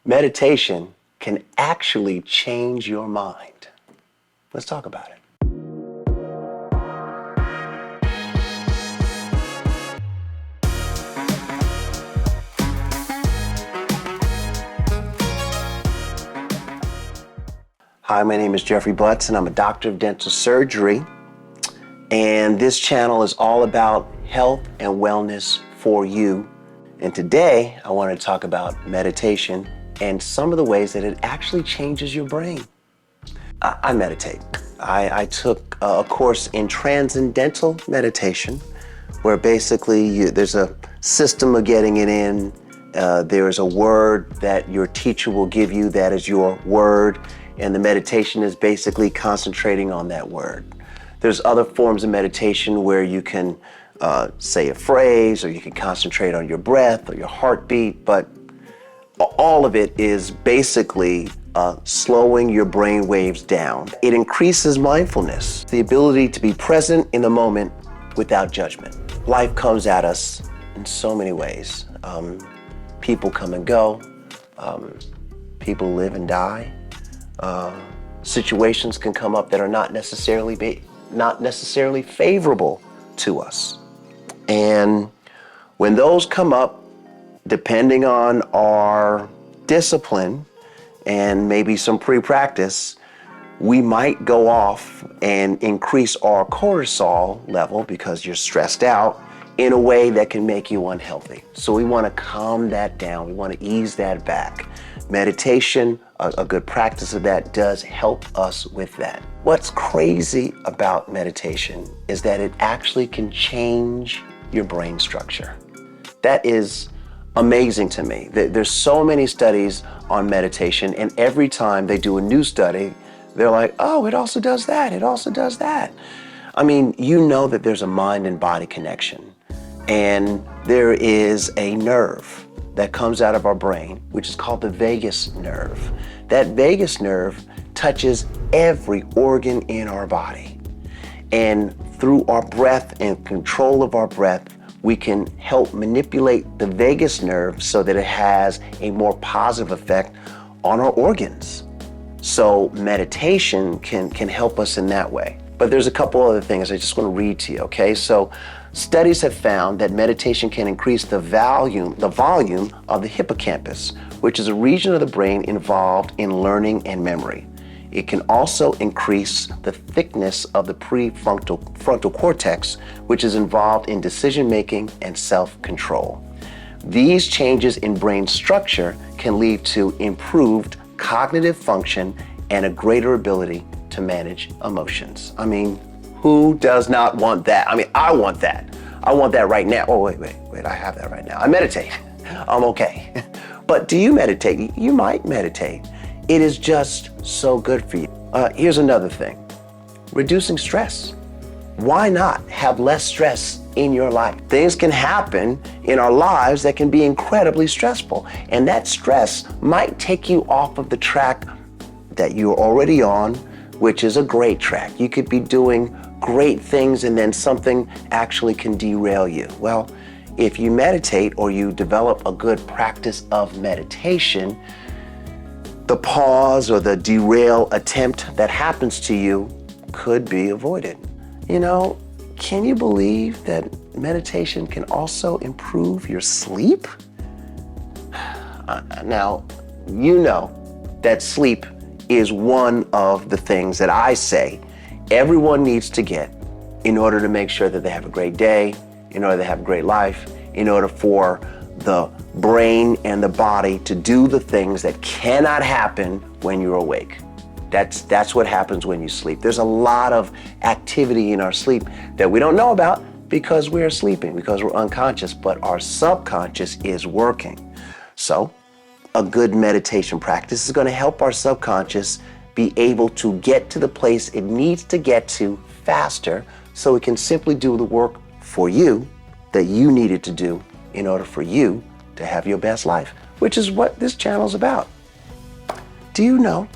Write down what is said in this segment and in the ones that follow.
Meditation can actually change your mind. Let's talk about it. Hi, my name is Jeffrey Butts, and I'm a doctor of dental surgery. And this channel is all about health and wellness for you. And today, I want to talk about meditation and some of the ways that it actually changes your brain. I meditate. I took a course in transcendental meditation, where basically there's a system of getting it in. There's a word that your teacher will give you that is your word, and the meditation is basically concentrating on that word. There's other forms of meditation where you can say a phrase, or you can concentrate on your breath or your heartbeat, but all of it is basically slowing your brain waves down. It increases mindfulness, the ability to be present in the moment without judgment. Life comes at us in so many ways. People come and go. People live and die. Situations can come up that are not necessarily favorable to us. And when those come up, depending on our discipline and maybe some pre-practice, we might go off and increase our cortisol level because you're stressed out in a way that can make you unhealthy. So we want to calm that down. We want to ease that back. Meditation, a good practice of that, does help us with that. What's crazy about meditation is that it actually can change your brain structure. That is amazing to me. There's so many studies on meditation, and every time they do a new study, they're like, oh, it also does that, it also does that. I mean, you know that there's a mind and body connection, and there is a nerve that comes out of our brain, which is called the vagus nerve. That vagus nerve touches every organ in our body. And through our breath and control of our breath, we can help manipulate the vagus nerve so that it has a more positive effect on our organs. So meditation can help us in that way. But there's a couple other things I just want to read to you, okay? So studies have found that meditation can increase the volume of the hippocampus, which is a region of the brain involved in learning and memory. It can also increase the thickness of the prefrontal cortex, which is involved in decision-making and self-control. These changes in brain structure can lead to improved cognitive function and a greater ability to manage emotions. I mean, who does not want that? I mean, I want that. I want that right now. Oh, wait, I have that right now. I meditate. I'm okay. But do you meditate? You might meditate. It is just so good for you. Here's another thing. Reducing stress. Why not have less stress in your life? Things can happen in our lives that can be incredibly stressful, and that stress might take you off of the track that you're already on, which is a great track. You could be doing great things, and then something actually can derail you. Well, if you meditate or you develop a good practice of meditation, the pause or the derail attempt that happens to you could be avoided. You know, can you believe that meditation can also improve your sleep? Now, you know that sleep is one of the things that I say everyone needs to get in order to make sure that they have a great day, in order to have a great life, in order for the brain and the body to do the things that cannot happen when you're awake. That's what happens when you sleep. There's a lot of activity in our sleep that we don't know about because we're sleeping, because we're unconscious, but our subconscious is working. So a good meditation practice is going to help our subconscious be able to get to the place it needs to get to faster, so it can simply do the work for you that you needed to do in order for you to have your best life, which is what this channel is about. Do you know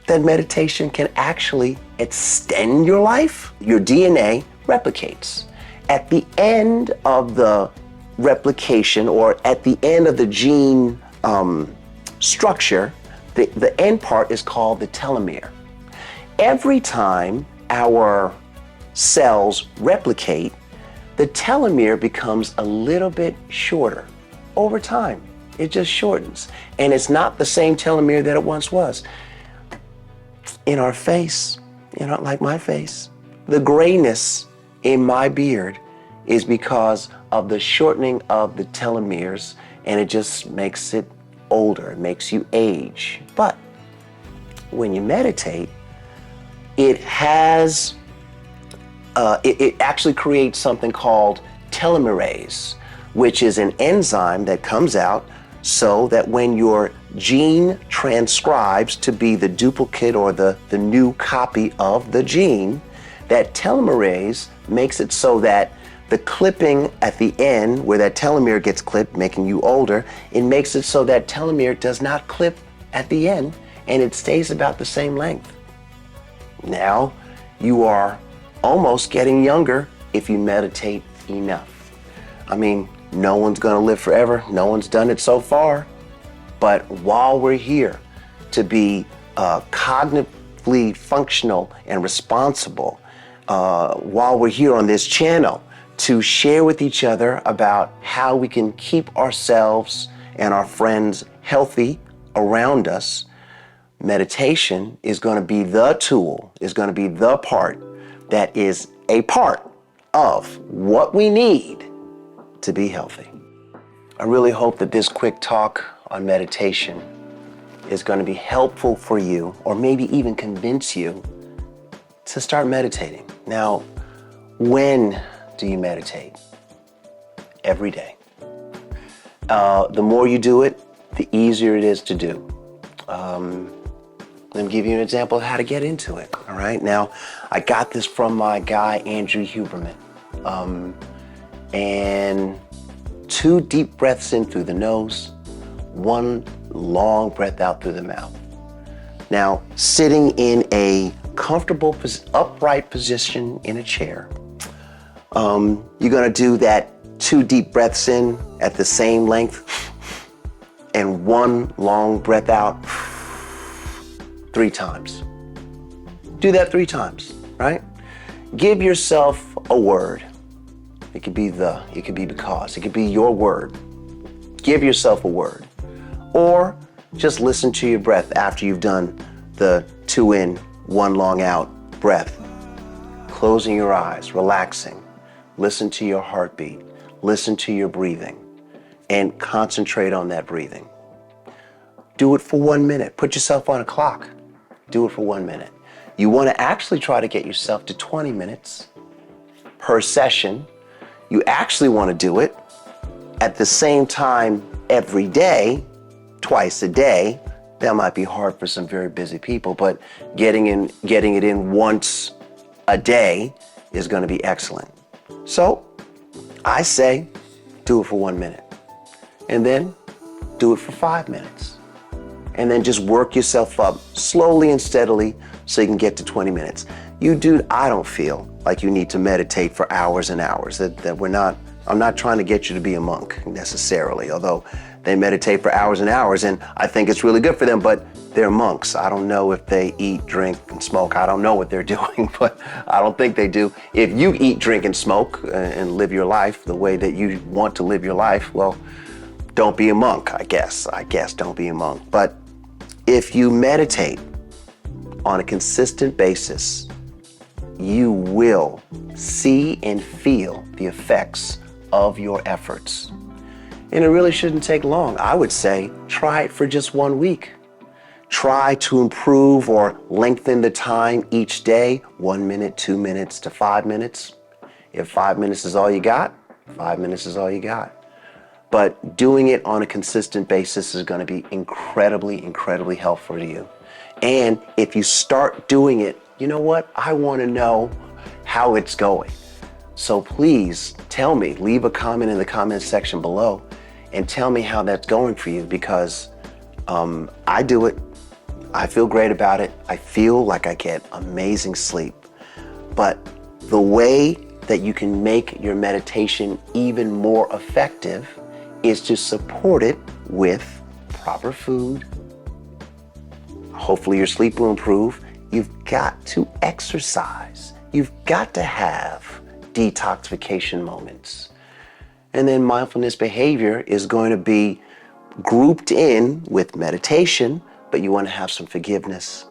that meditation can actually extend your life? Your DNA replicates. At the end of the replication, or at the end of the gene structure, the end part is called the telomere. Every time our cells replicate, the telomere becomes a little bit shorter over time. It just shortens. And it's not the same telomere that it once was. In our face, like my face, the grayness in my beard is because of the shortening of the telomeres, and it just makes it older. It makes you age. But when you meditate, it has, it actually creates something called telomerase, which is an enzyme that comes out so that when your gene transcribes to be the duplicate or the new copy of the gene, that telomerase makes it so that the clipping at the end, where that telomere gets clipped, making you older, it makes it so that telomere does not clip at the end and it stays about the same length. Now you are almost getting younger if you meditate enough. I mean, no one's going to live forever. No one's done it so far. But while we're here to be cognitively functional and responsible, while we're here on this channel to share with each other about how we can keep ourselves and our friends healthy around us, meditation is going to be the tool, is going to be the part that is a part of what we need to be healthy. I really hope that this quick talk on meditation is going to be helpful for you, or maybe even convince you to start meditating. Now, when do you meditate? Every day. The more you do it, the easier it is to do. Let me give you an example of how to get into it. All right. Now, I got this from my guy, Andrew Huberman. And 2 deep breaths in through the nose, 1 long breath out through the mouth. Now, sitting in a comfortable, upright position in a chair, you're going to do that 2 deep breaths in at the same length and 1 long breath out 3 times. Do that 3 times, right? Give yourself a word. It could be it could be because, it could be your word. Give yourself a word. Or just listen to your breath after you've done the 2 in, 1 long out breath. Closing your eyes, relaxing. Listen to your heartbeat. Listen to your breathing and concentrate on that breathing. Do it for 1 minute. Put yourself on a clock. Do it for 1 minute. You want to actually try to get yourself to 20 minutes per session. You actually want to do it at the same time every day, twice a day. That might be hard for some very busy people, but getting it in once a day is going to be excellent. So I say do it for 1 minute, and then do it for 5 minutes, and then just work yourself up slowly and steadily so you can get to 20 minutes. I don't feel like you need to meditate for hours and hours. I'm not trying to get you to be a monk necessarily, although they meditate for hours and hours, and I think it's really good for them, but they're monks. I don't know if they eat, drink, and smoke. I don't know what they're doing, but I don't think they do. If you eat, drink, and smoke and live your life the way that you want to live your life, well, don't be a monk, I guess. Don't be a monk. But if you meditate on a consistent basis, you will see and feel the effects of your efforts. And it really shouldn't take long. I would say try it for just 1 week. Try to improve or lengthen the time each day, 1 minute, 2 minutes to 5 minutes. If 5 minutes is all you got, 5 minutes is all you got. But doing it on a consistent basis is going to be incredibly, incredibly helpful to you. And if you start doing it, you know what? I want to know how it's going. So please tell me, leave a comment in the comment section below and tell me how that's going for you, because I do it. I feel great about it. I feel like I get amazing sleep. But the way that you can make your meditation even more effective is to support it with proper food. Hopefully your sleep will improve. You've got to exercise. You've got to have detoxification moments. And then mindfulness behavior is going to be grouped in with meditation, but you want to have some forgiveness.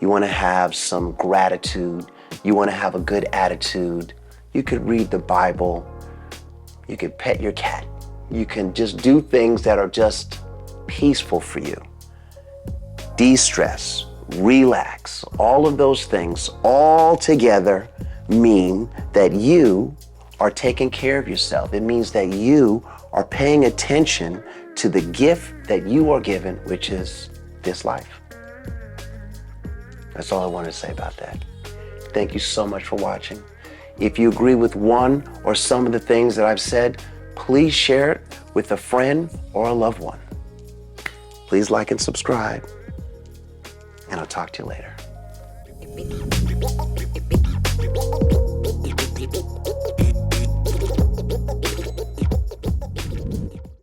You want to have some gratitude. You want to have a good attitude. You could read the Bible. You could pet your cat. You can just do things that are just peaceful for you. De-stress, relax, all of those things all together mean that you are taking care of yourself. It means that you are paying attention to the gift that you are given, which is this life. That's all I want to say about that. Thank you so much for watching. If you agree with one or some of the things that I've said, please share it with a friend or a loved one. Please like and subscribe, and I'll talk to you later.